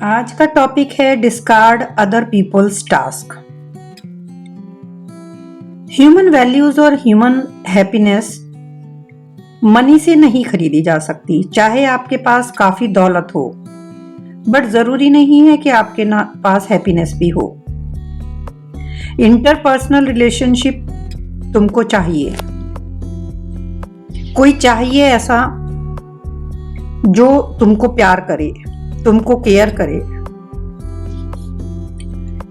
आज का टॉपिक है discard other people's task. Human values और ह्यूमन हैप्पीनेस मनी से नहीं खरीदी जा सकती, चाहे आपके पास काफी दौलत हो, बट जरूरी नहीं है कि आपके पास हैप्पीनेस भी हो। इंटरपर्सनल रिलेशनशिप तुमको चाहिए, कोई चाहिए ऐसा जो तुमको प्यार करे, तुमको केयर करे,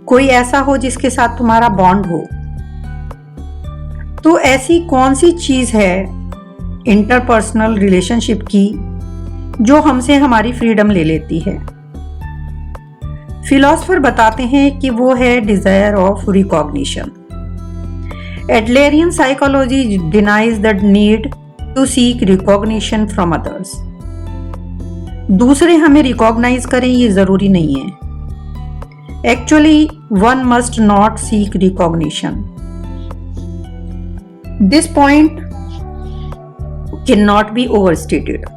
कोई ऐसा हो जिसके साथ तुम्हारा बॉन्ड हो। तो ऐसी कौन सी चीज है इंटरपर्सनल रिलेशनशिप की जो हमसे हमारी फ्रीडम ले लेती है? फिलोसफर बताते हैं कि वो है desire of recognition. Adlerian psychology denies the need to seek recognition from others. दूसरे हमें रिकॉग्नाइज करें ये जरूरी नहीं है। Actually one must not seek recognition. This point can not be overstated.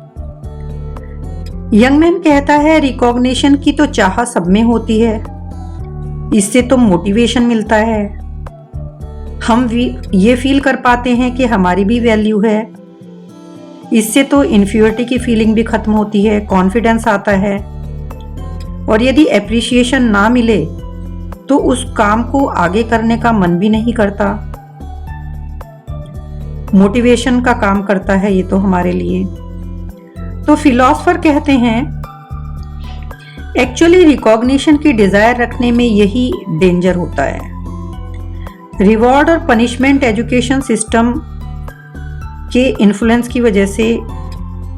Young man कहता है रिकॉग्निशन की तो चाह सब में होती है, इससे तो मोटिवेशन मिलता है, हम ये फील कर पाते हैं कि हमारी भी वैल्यू है, इससे तो इन्फीरियरिटी की फीलिंग भी खत्म होती है, कॉन्फिडेंस आता है, और यदि एप्रिसिएशन ना मिले तो उस काम को आगे करने का मन भी नहीं करता। मोटिवेशन का काम करता है ये तो हमारे लिए। तो फिलोसफर कहते हैं एक्चुअली रिकॉग्निशन की डिजायर रखने में यही डेंजर होता है। रिवॉर्ड और पनिशमेंट एजुकेशन सिस्टम के इन्फ्लुएंस की वजह से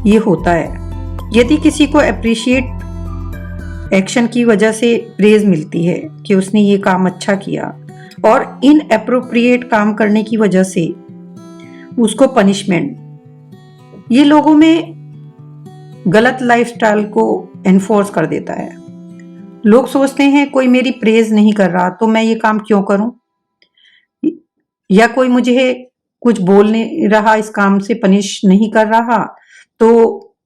ये होता है। यदि किसी को अप्रिशिएट एक्शन की वजह से प्रेज मिलती है कि उसने ये काम अच्छा किया, और इनएप्रोप्रिएट काम करने की वजह से उसको पनिशमेंट, ये लोगों में गलत लाइफस्टाइल को एनफोर्स कर देता है। लोग सोचते हैं कोई मेरी प्रेज नहीं कर रहा तो मैं ये काम क्यों करूं, या कोई मुझे कुछ बोल नहीं रहा, इस काम से पनिश नहीं कर रहा, तो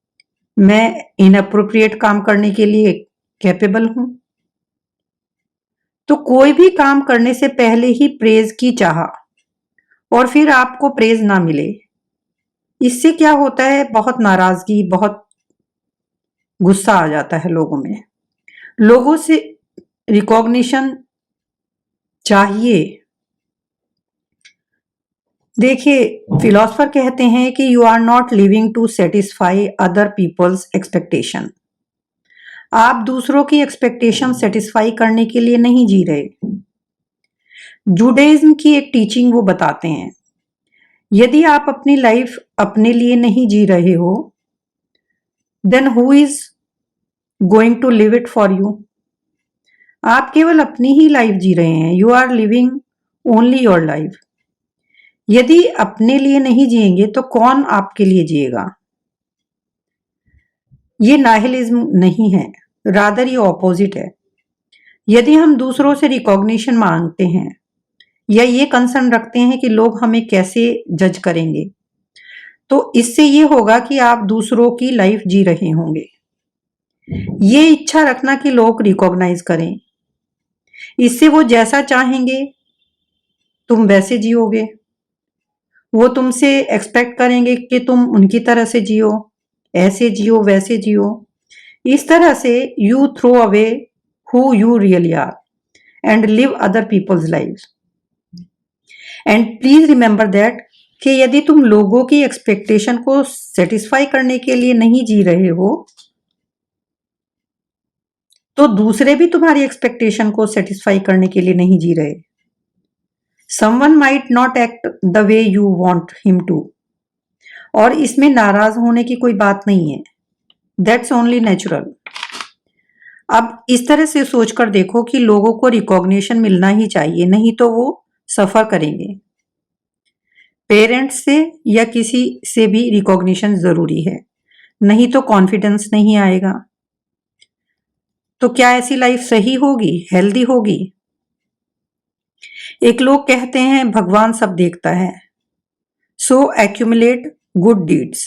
मैं इनअप्रोप्रिएट काम करने के लिए कैपेबल हूं। तो कोई भी काम करने से पहले ही प्रेज की चाह और फिर आपको प्रेज ना मिले, इससे क्या होता है, बहुत नाराजगी, बहुत गुस्सा आ जाता है लोगों में। लोगों से रिकॉग्निशन चाहिए। देखिए, फिलोसफर कहते हैं कि you are not living to satisfy other people's expectation. आप दूसरों की एक्सपेक्टेशन सेटिस्फाई करने के लिए नहीं जी रहे। जुडाइज्म की एक टीचिंग वो बताते हैं, यदि आप अपनी लाइफ अपने लिए नहीं जी रहे हो, then who is going to live it for you? आप केवल अपनी ही लाइफ जी रहे हैं। You are living only your life. यदि अपने लिए नहीं जिएंगे तो कौन आपके लिए जिएगा? ये नाहिलिज्म नहीं है, रादर ये ऑपोजिट है। यदि हम दूसरों से रिकॉग्निशन मांगते हैं या ये कंसर्न रखते हैं कि लोग हमें कैसे जज करेंगे, तो इससे ये होगा कि आप दूसरों की लाइफ जी रहे होंगे। ये इच्छा रखना कि लोग रिकॉग्नाइज करें, इससे वो जैसा चाहेंगे तुम वैसे जियोगे। वो तुमसे एक्सपेक्ट करेंगे कि तुम उनकी तरह से जियो, ऐसे जियो, वैसे जियो। इस तरह से you throw away who you really are and live other people's lives. And please remember that कि यदि तुम लोगों की एक्सपेक्टेशन को सेटिस्फाई करने के लिए नहीं जी रहे हो, तो दूसरे भी तुम्हारी एक्सपेक्टेशन को सेटिस्फाई करने के लिए नहीं जी रहे। Someone might not act the way you want him to, और इसमें नाराज होने की कोई बात नहीं है। That's only natural। अब इस तरह से सोचकर देखो कि लोगों को रिकॉग्निशन मिलना ही चाहिए, नहीं तो वो सफर करेंगे। पेरेंट्स से या किसी से भी रिकॉग्निशन जरूरी है, नहीं तो कॉन्फिडेंस नहीं आएगा। तो क्या ऐसी लाइफ सही होगी, हेल्दी होगी? एक लोग कहते हैं भगवान सब देखता है, सो एक्यूमुलेट गुड डीड्स।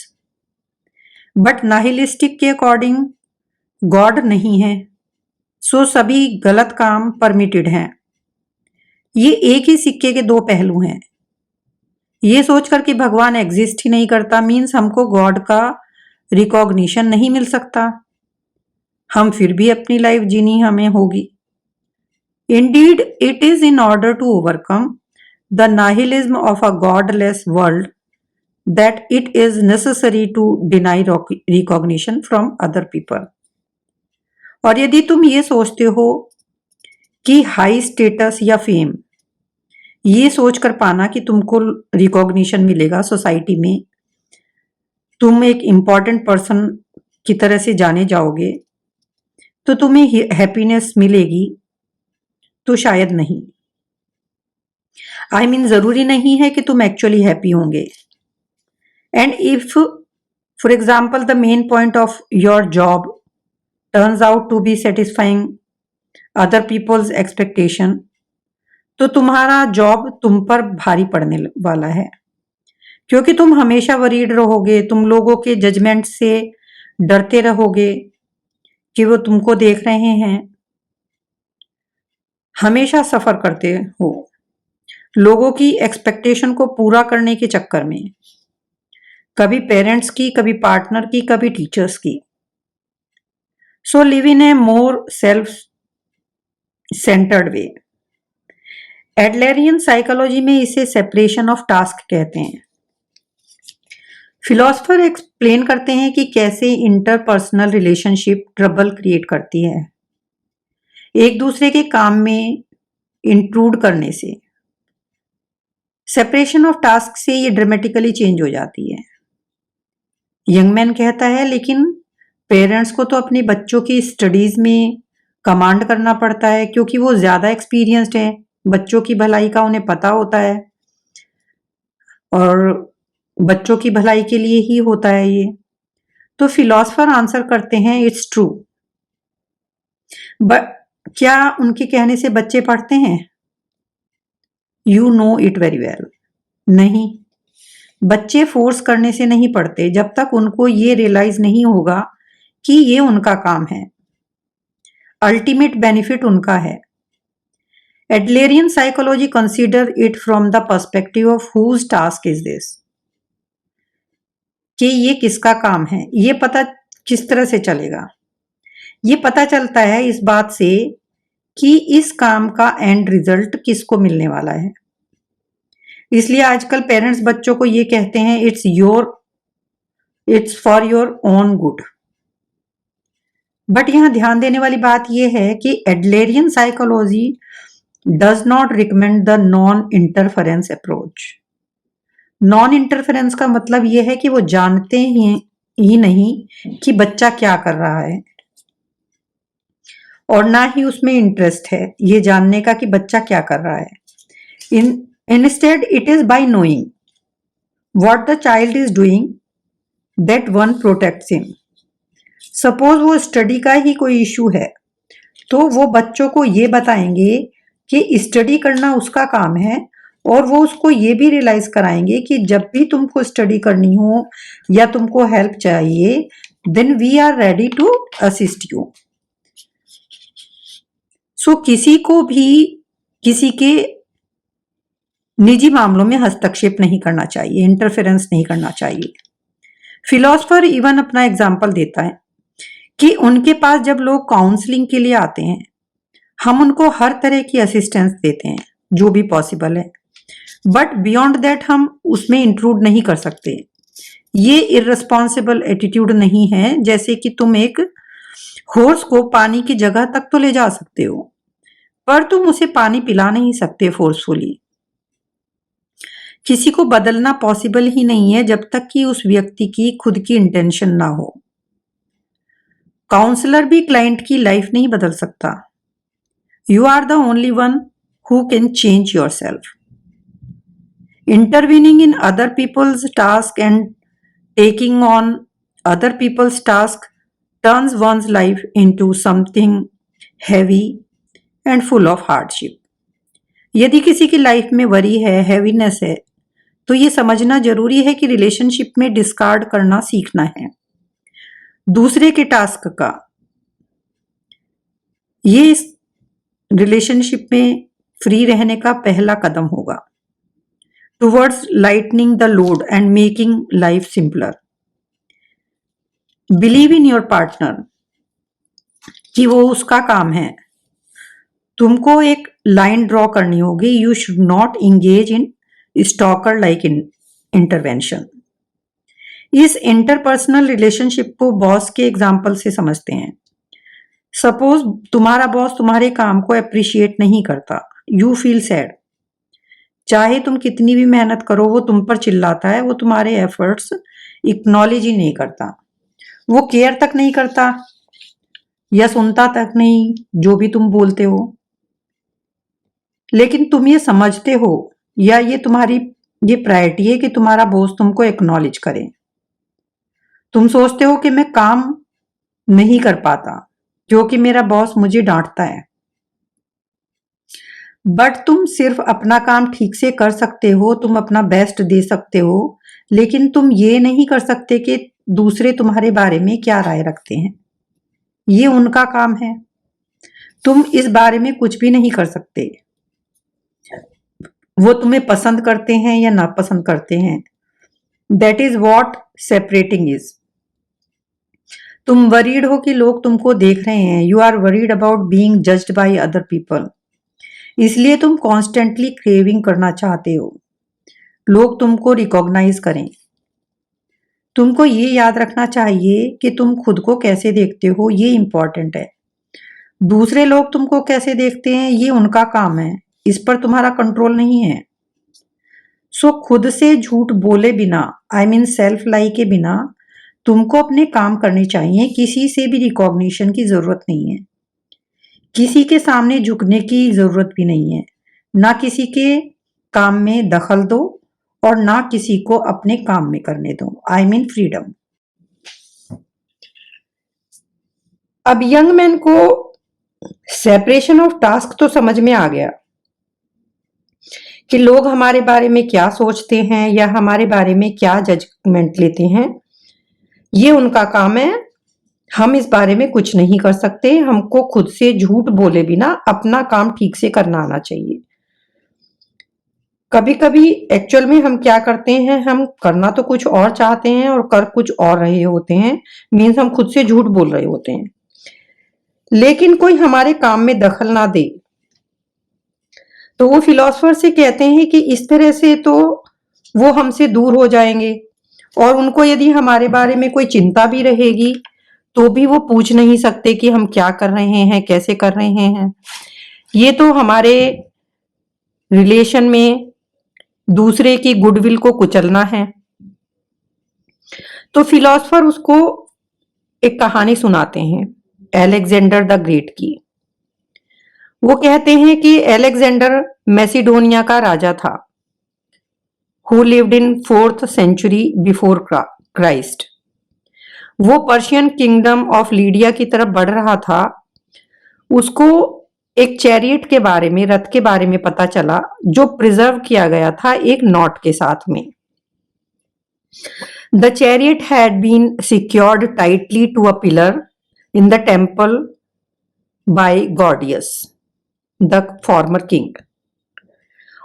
बट नाहिलिस्टिक के अकॉर्डिंग गॉड नहीं है, सो सभी गलत काम परमिटेड हैं। ये एक ही सिक्के के दो पहलू हैं। ये सोचकर कि भगवान एग्जिस्ट ही नहीं करता मीन्स हमको गॉड का रिकॉग्निशन नहीं मिल सकता, हम फिर भी अपनी लाइफ जीनी हमें होगी। Indeed it is in order to overcome the nihilism of a godless world that it is necessary to deny recognition from other people. और यदि तुम ये सोचते हो कि हाई स्टेटस या फेम ये सोचकर पाना कि तुमको रिकॉग्निशन मिलेगा सोसाइटी में, तुम एक इम्पॉर्टेंट पर्सन की तरह से जाने जाओगे, तो तुम्हें हैप्पीनेस मिलेगी, तो शायद नहीं। आई मीन जरूरी नहीं है कि तुम एक्चुअली हैप्पी होंगे। And if for example the main point of your job turns out to be satisfying other people's expectation, तो तुम्हारा जॉब तुम पर भारी पड़ने वाला है, क्योंकि तुम हमेशा वरीड रहोगे, तुम लोगों के जजमेंट से डरते रहोगे कि वो तुमको देख रहे हैं, हमेशा सफर करते हो लोगों की एक्सपेक्टेशन को पूरा करने के चक्कर में, कभी पेरेंट्स की, कभी पार्टनर की, कभी टीचर्स की। So live in a more self centred way. Adlerian psychology में इसे सेपरेशन ऑफ टास्क कहते हैं। फिलोसफर एक्सप्लेन करते हैं कि कैसे इंटरपर्सनल रिलेशनशिप ट्रबल क्रिएट करती है एक दूसरे के काम में इंट्रूड करने से। सेपरेशन ऑफ टास्क से ये ड्रामेटिकली चेंज हो जाती है। यंग मैन कहता है लेकिन पेरेंट्स को तो अपने बच्चों की स्टडीज में कमांड करना पड़ता है, क्योंकि वो ज्यादा एक्सपीरियंस्ड है, बच्चों की भलाई का उन्हें पता होता है और बच्चों की भलाई के लिए ही होता है ये। तो फिलोसफर आंसर करते हैं इट्स ट्रू, बट क्या उनके कहने से बच्चे पढ़ते हैं? You know it very well, नहीं। बच्चे फोर्स करने से नहीं पढ़ते जब तक उनको ये रियलाइज नहीं होगा कि ये उनका काम है, अल्टीमेट बेनिफिट उनका है। Adlerian psychology consider it from the perspective of whose task is this, कि ये किसका काम है। ये पता किस तरह से चलेगा? ये पता चलता है इस बात से कि इस काम का एंड रिजल्ट किसको मिलने वाला है। इसलिए आजकल पेरेंट्स बच्चों को ये कहते हैं it's for your own good. But यहां ध्यान देने वाली बात यह है कि Adlerian psychology does not recommend the non interference approach. Non interference का मतलब यह है कि वो जानते ही नहीं कि बच्चा क्या कर रहा है, और ना ही उसमें इंटरेस्ट है ये जानने का कि बच्चा क्या कर रहा है। Instead, it is by knowing what the child is doing that one protects him. Suppose वो स्टडी का ही कोई इशू है, तो वो बच्चों को ये बताएंगे कि स्टडी करना उसका काम है, और वो उसको ये भी रियलाइज कराएंगे कि जब भी तुमको स्टडी करनी हो या तुमको हेल्प चाहिए, then we are ready to assist you. So किसी को भी किसी के निजी मामलों में हस्तक्षेप नहीं करना चाहिए, इंटरफेरेंस नहीं करना चाहिए। फिलोसफर इवन अपना एग्जाम्पल देता है कि उनके पास जब लोग काउंसलिंग के लिए आते हैं, हम उनको हर तरह की असिस्टेंस देते हैं जो भी पॉसिबल है, बट बियॉन्ड दैट हम उसमें इंक्लूड नहीं कर सकते। ये इररिस्पॉन्सिबल एटीट्यूड नहीं है, जैसे कि तुम एक हॉर्स को पानी की जगह तक तो ले जा सकते हो, पर तुम उसे पानी पिला नहीं सकते फोर्सफुली। किसी को बदलना पॉसिबल ही नहीं है जब तक कि उस व्यक्ति की खुद की इंटेंशन ना हो। काउंसलर भी क्लाइंट की लाइफ नहीं बदल सकता। You are the only one who can change yourself. Intervening in other people's task and taking on other people's task turns one's life into something heavy and full of hardship. यदि किसी की life में worry है, heaviness है, तो ये समझना जरूरी है कि रिलेशनशिप में डिस्कार्ड करना सीखना है दूसरे के टास्क का, ये इस रिलेशनशिप में फ्री रहने का पहला कदम होगा towards lightning the load and making life simpler. Believe in your partner कि वो उसका काम है। तुमको एक लाइन ड्रॉ करनी होगी। You should not engage in stalker like intervention. इस इंटरपर्सनल रिलेशनशिप को बॉस के एग्जाम्पल से समझते हैं। सपोज तुम्हारा बॉस तुम्हारे काम को अप्रिशिएट नहीं करता, यू फील सैड। चाहे तुम कितनी भी मेहनत करो, वो तुम पर चिल्लाता है, वो तुम्हारे एफर्ट्स इक्नॉलेज ही नहीं करता, वो केयर तक नहीं करता या सुनता तक नहीं जो भी तुम बोलते हो। लेकिन तुम ये समझते हो या ये तुम्हारी ये प्रायोरिटी है कि तुम्हारा बॉस तुमको एक्नॉलेज करे। तुम सोचते हो कि मैं काम नहीं कर पाता क्योंकि मेरा बॉस मुझे डांटता है, बट तुम सिर्फ अपना काम ठीक से कर सकते हो, तुम अपना बेस्ट दे सकते हो, लेकिन तुम ये नहीं कर सकते कि दूसरे तुम्हारे बारे में क्या राय रखते हैं। ये उनका काम है, तुम इस बारे में कुछ भी नहीं कर सकते। वो तुम्हें पसंद करते हैं या नापसंद करते हैं, that is what separating is. तुम वरीड हो कि लोग तुमको देख रहे हैं, you are worried about being judged by other people. इसलिए तुम कॉन्स्टेंटली क्रेविंग करना चाहते हो लोग तुमको रिकॉग्नाइज करें। तुमको ये याद रखना चाहिए कि तुम खुद को कैसे देखते हो, ये इंपॉर्टेंट है। दूसरे लोग तुमको कैसे देखते हैं ये उनका काम है, इस पर तुम्हारा कंट्रोल नहीं है। सो खुद से झूठ बोले बिना, आई मीन सेल्फ लाई के बिना तुमको अपने काम करने चाहिए। किसी से भी रिकॉग्निशन की जरूरत नहीं है, किसी के सामने झुकने की जरूरत भी नहीं है। ना किसी के काम में दखल दो और ना किसी को अपने काम में करने दो, आई मीन फ्रीडम। अब यंग मैन को सेपरेशन ऑफ टास्क तो समझ में आ गया कि लोग हमारे बारे में क्या सोचते हैं या हमारे बारे में क्या जजमेंट लेते हैं, ये उनका काम है। हम इस बारे में कुछ नहीं कर सकते। हमको खुद से झूठ बोले बिना अपना काम ठीक से करना आना चाहिए। कभी कभी एक्चुअल में हम क्या करते हैं, हम करना तो कुछ और चाहते हैं और कर कुछ और रहे होते हैं, मीन्स हम खुद से झूठ बोल रहे होते हैं। लेकिन कोई हमारे काम में दखल ना दे तो वो फिलोसफर से कहते हैं कि इस तरह से तो वो हमसे दूर हो जाएंगे और उनको यदि हमारे बारे में कोई चिंता भी रहेगी तो भी वो पूछ नहीं सकते कि हम क्या कर रहे हैं, कैसे कर रहे हैं। ये तो हमारे रिलेशन में दूसरे की गुडविल को कुचलना है। तो फिलोसफर उसको एक कहानी सुनाते हैं अलेक्जेंडर द ग्रेट की। वो कहते हैं कि अलेक्जेंडर मैसिडोनिया का राजा था, who lived in 4th century before Christ. वो पर्शियन किंगडम ऑफ लीडिया की तरफ बढ़ रहा था। उसको एक चैरियट के बारे में, रथ के बारे में पता चला जो प्रिजर्व किया गया था एक नॉट के साथ में। The chariot had been secured tightly to a pillar in the temple by Gordius the former king.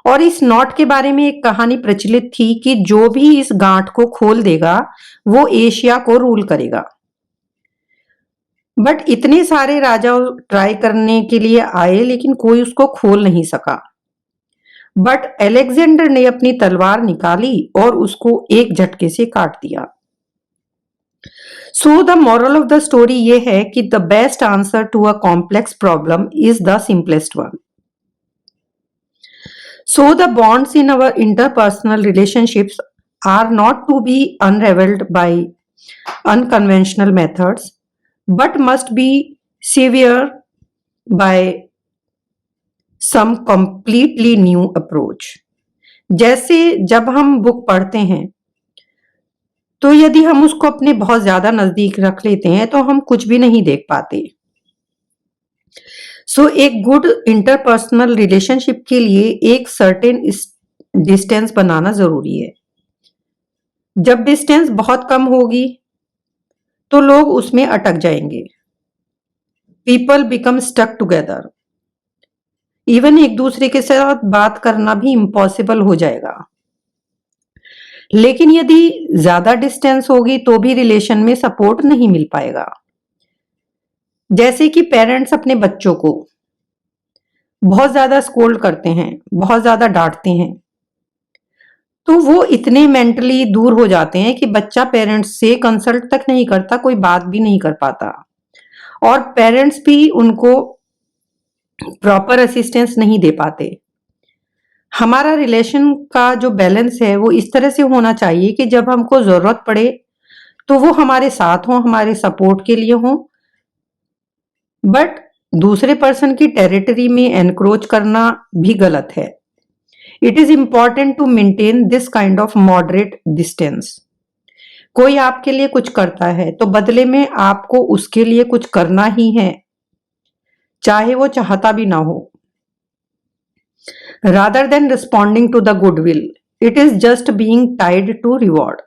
और इस नॉट के बारे में एक कहानी प्रचलित थी कि जो भी इस गांठ को खोल देगा वो एशिया को रूल करेगा। बट इतने सारे राजा ट्राई करने के लिए आए लेकिन कोई उसको खोल नहीं सका। बट अलेक्जेंडर ने अपनी तलवार निकाली और उसको एक झटके से काट दिया। So the moral of the story ये है कि the best answer to a complex problem is the simplest one. So the bonds in our interpersonal relationships are not to be unraveled by unconventional methods, but must be severed by some completely new approach. जैसे जब हम book पढ़ते हैं तो यदि हम उसको अपने बहुत ज्यादा नजदीक रख लेते हैं तो हम कुछ भी नहीं देख पाते। सो एक गुड इंटरपर्सनल रिलेशनशिप के लिए एक सर्टेन डिस्टेंस बनाना जरूरी है। जब डिस्टेंस बहुत कम होगी तो लोग उसमें अटक जाएंगे। People become stuck together, even एक दूसरे के साथ बात करना भी इम्पॉसिबल हो जाएगा। लेकिन यदि ज्यादा डिस्टेंस होगी तो भी रिलेशन में सपोर्ट नहीं मिल पाएगा। जैसे कि पेरेंट्स अपने बच्चों को बहुत ज्यादा स्कोल्ड करते हैं, बहुत ज्यादा डांटते हैं, तो वो इतने मेंटली दूर हो जाते हैं कि बच्चा पेरेंट्स से कंसल्ट तक नहीं करता, कोई बात भी नहीं कर पाता, और पेरेंट्स भी उनको प्रॉपर असिस्टेंस नहीं दे पाते। हमारा रिलेशन का जो बैलेंस है वो इस तरह से होना चाहिए कि जब हमको जरूरत पड़े तो वो हमारे साथ हो, हमारे सपोर्ट के लिए हो, बट दूसरे पर्सन की टेरिटरी में एनक्रोच करना भी गलत है। It is important to maintain this kind of moderate distance. कोई आपके लिए कुछ करता है तो बदले में आपको उसके लिए कुछ करना ही है, चाहे वो चाहता भी ना हो। rather than responding to the goodwill, it is just being tied to reward।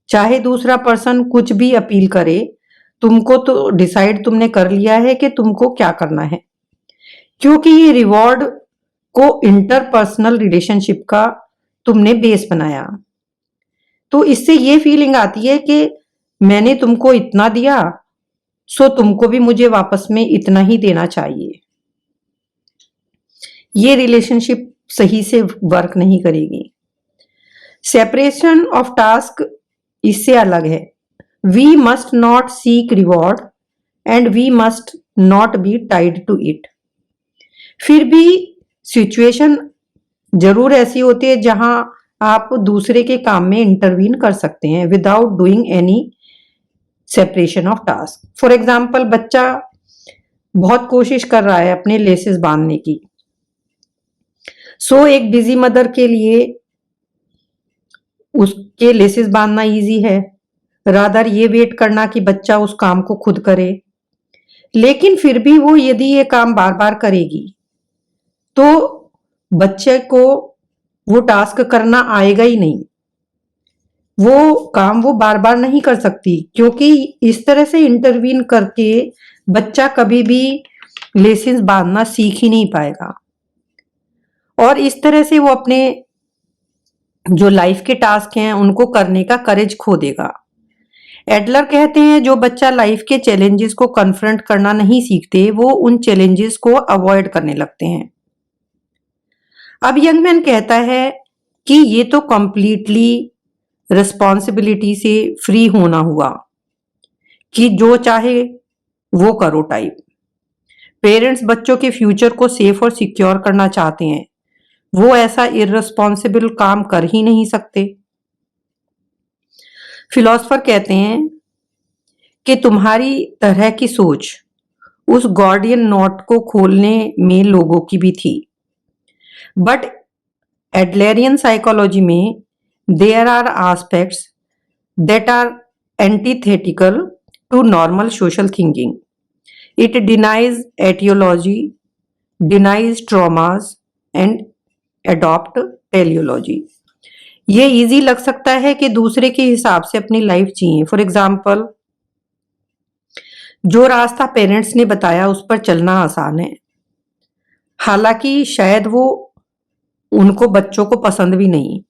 चाहे दूसरा पर्सन कुछ भी अपील करे, तुमको तो डिसाइड तुमने कर लिया है कि तुमको क्या करना है, क्योंकि ये रिवॉर्ड को इंटरपर्सनल रिलेशनशिप का तुमने बेस बनाया। तो इससे ये फीलिंग आती है कि मैंने तुमको इतना दिया, सो तुमको भी मुझे वापस में इतना ही देना चाहिए। ये रिलेशनशिप सही से वर्क नहीं करेगी। सेपरेशन ऑफ टास्क इससे अलग है। We must not seek reward and we must not be tied to it. फिर भी सिचुएशन जरूर ऐसी होती है जहां आप दूसरे के काम में इंटरवीन कर सकते हैं without doing any separation of task. For example, बच्चा बहुत कोशिश कर रहा है अपने लेसेस बांधने की, सो एक बिजी मदर के लिए उसके लेसेस बांधना इजी है, रादर ये वेट करना कि बच्चा उस काम को खुद करे। लेकिन फिर भी वो यदि ये काम बार बार करेगी तो बच्चे को वो टास्क करना आएगा ही नहीं, वो काम वो बार बार नहीं कर सकती, क्योंकि इस तरह से इंटरवीन करके बच्चा कभी भी लेसेस बांधना सीख ही नहीं पाएगा, और इस तरह से वो अपने जो लाइफ के टास्क हैं उनको करने का करेज खो देगा। एडलर कहते हैं जो बच्चा लाइफ के चैलेंजेस को कन्फ्रंट करना नहीं सीखते वो उन चैलेंजेस को अवॉइड करने लगते हैं। अब यंग मैन कहता है कि ये तो कंप्लीटली रिस्पॉन्सिबिलिटी से फ्री होना हुआ, कि जो चाहे वो करो टाइप। पेरेंट्स बच्चों के फ्यूचर को सेफ और सिक्योर करना चाहते हैं, वो ऐसा इररिस्पॉन्सिबल काम कर ही नहीं सकते। फिलोसफर कहते हैं कि तुम्हारी तरह की सोच उस गॉर्डियन नॉट को खोलने में लोगों की भी थी, बट एडलेरियन साइकोलॉजी में there are aspects that are antithetical to normal social thinking. It denies etiology, denies traumas and adopt teleology. ये इजी लग सकता है कि दूसरे के हिसाब से अपनी लाइफ जिए। फॉर एग्जाम्पल, जो रास्ता पेरेंट्स ने बताया उस पर चलना आसान है, हालांकि शायद वो उनको बच्चों को पसंद भी नहीं।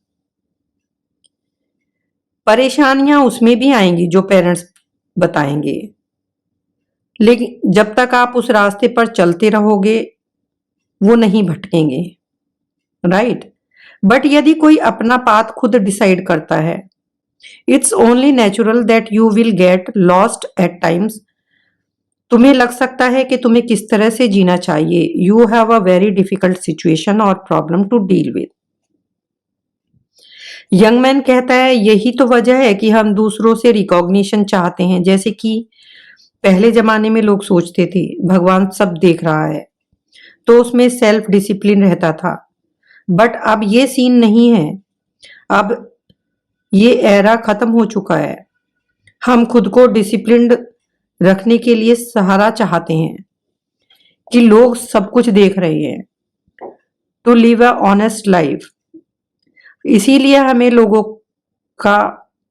परेशानियां उसमें भी आएंगी जो पेरेंट्स बताएंगे, लेकिन जब तक आप उस रास्ते पर चलते रहोगे वो नहीं भटकेंगे, राइट? बट यदि कोई अपना पाथ खुद डिसाइड करता है, it's only natural that you will get lost at times. तुम्हें लग सकता है कि तुम्हें किस तरह से जीना चाहिए। You have a very difficult situation और problem to deal with. Young man कहता है यही तो वजह है कि हम दूसरों से रिकॉग्निशन चाहते हैं। जैसे कि पहले जमाने में लोग सोचते थे भगवान सब देख रहा है, तो उसमें सेल्फ डिसिप्लिन रहता था, बट अब ये सीन नहीं है। अब ये एरा खत्म हो चुका है। हम खुद को डिसिप्लिन्ड रखने के लिए सहारा चाहते हैं कि लोग सब कुछ देख रहे हैं, to live a honest life. इसीलिए हमें लोगों का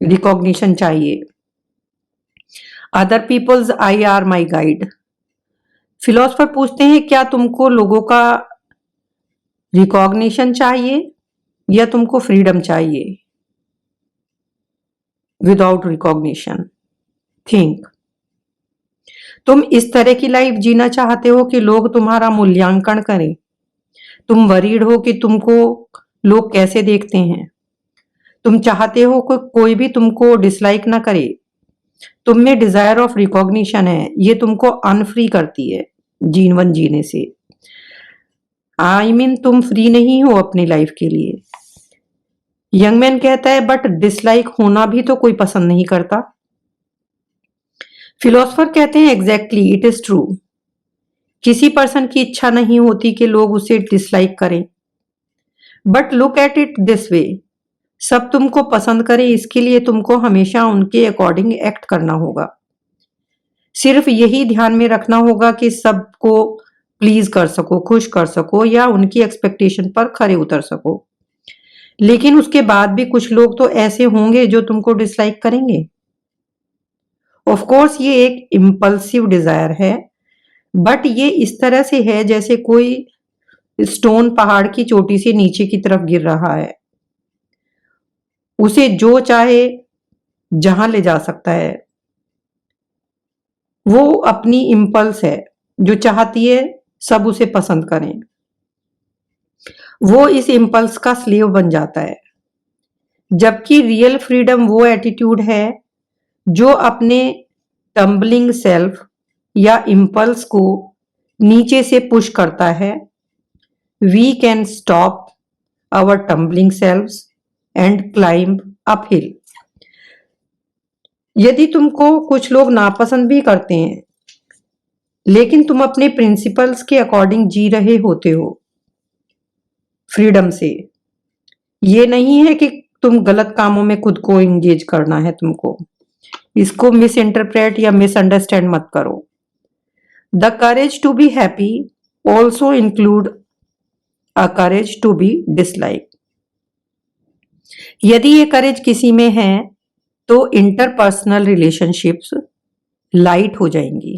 रिकॉग्निशन चाहिए। Other people's I are my guide. Philosopher पूछते हैं क्या तुमको लोगों का रिकॉग्निशन चाहिए या तुमको फ्रीडम चाहिए विदाउट रिकॉग्निशन। थिंक। तुम इस तरह की लाइफ जीना चाहते हो कि लोग तुम्हारा मूल्यांकन करें। तुम वरीड हो कि तुमको लोग कैसे देखते हैं। तुम चाहते हो कि कोई भी तुमको डिसलाइक ना करे। तुम में डिजायर ऑफ रिकॉग्निशन है, ये तुमको अनफ्री करती है जीवन जीने से। तुम फ्री नहीं हो अपनी लाइफ के लिए। यंग मैन कहता है बट डिसलाइक होना भी तो कोई पसंद नहीं करता। फिलोसफर कहते हैं एग्जैक्टली इट इज ट्रू। किसी पर्सन की इच्छा नहीं होती कि लोग उसे डिसलाइक करें, but look at it this way, सब तुमको पसंद करें इसके लिए तुमको हमेशा उनके अकॉर्डिंग एक्ट करना होगा। सिर्फ यही ध्यान में रखना होगा कि सबको प्लीज कर सको, खुश कर सको या उनकी एक्सपेक्टेशन पर खरे उतर सको। लेकिन उसके बाद भी कुछ लोग तो ऐसे होंगे जो तुमको डिसलाइक करेंगे। ऑफ कोर्स ये एक इम्पल्सिव डिजायर है, बट ये इस तरह से है जैसे कोई स्टोन पहाड़ की चोटी से नीचे की तरफ गिर रहा है। उसे जो चाहे जहां ले जा सकता है। वो अपनी इम्पल्स है जो चाहती है सब उसे पसंद करें। वो इस इम्पल्स का स्लेव बन जाता है। जबकि रियल फ्रीडम वो एटीट्यूड है जो अपने टम्बलिंग सेल्फ या इम्पल्स को नीचे से पुश करता है। We can stop our tumbling selves and climb uphill. यदि तुमको कुछ लोग नापसंद भी करते हैं, लेकिन तुम अपने प्रिंसिपल्स के अकॉर्डिंग जी रहे होते हो फ्रीडम से। ये नहीं है कि तुम गलत कामों में खुद को इंगेज करना है तुमको। इसको मिस इंटरप्रेट या मिसअंडरस्टैंड मत करो। The courage to be happy also include a courage to be dislike. यदि ये करेज किसी में है तो इंटरपर्सनल रिलेशनशिप्स लाइट हो जाएंगी।